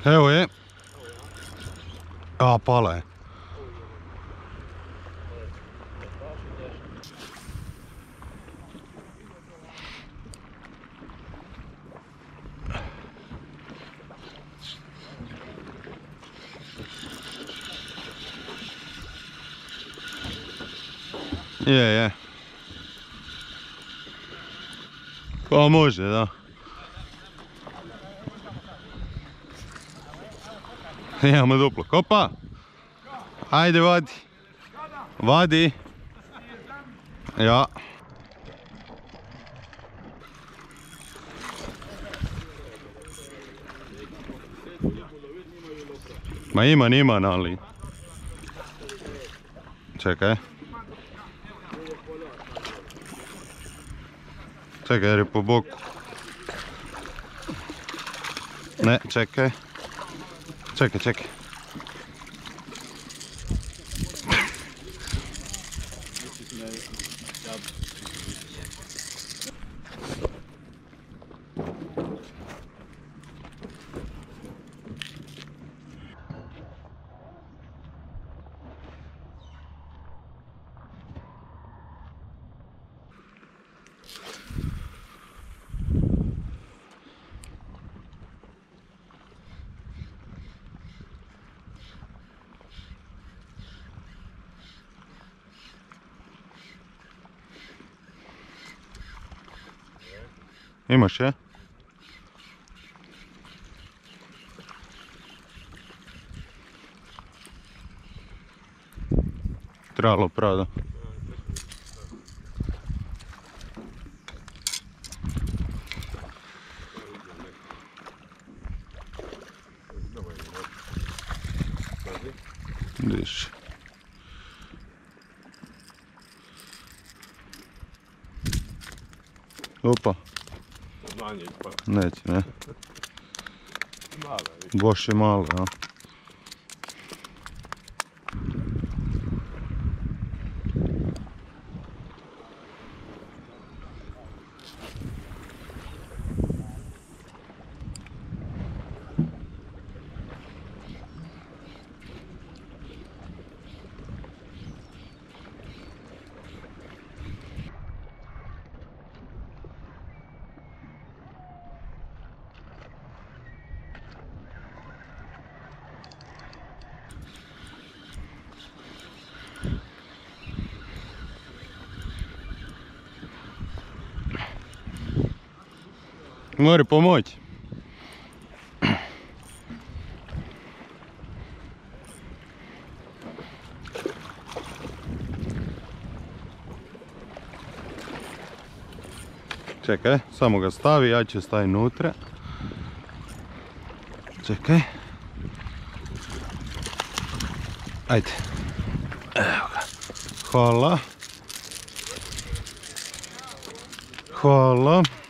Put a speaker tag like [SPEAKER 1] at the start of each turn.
[SPEAKER 1] Evo je. A, pala je. Je. Pa može, da. Imamo duplo. Kopa! Ajde, vadi. Vadi. Ja. Ma ima, ali... Čekaj. Čekaj, jer je po boku. Ne, čekaj. Čekaj. Imaš je? Trebalo pravo. Diši. Opa. Neće, ne? Boš je malo, ja. Mora pomoći. Čekaj, samo ga stavi, ja ću staviti unutra. Čekaj. Ajde. Evo ga. Hvala. Hvala.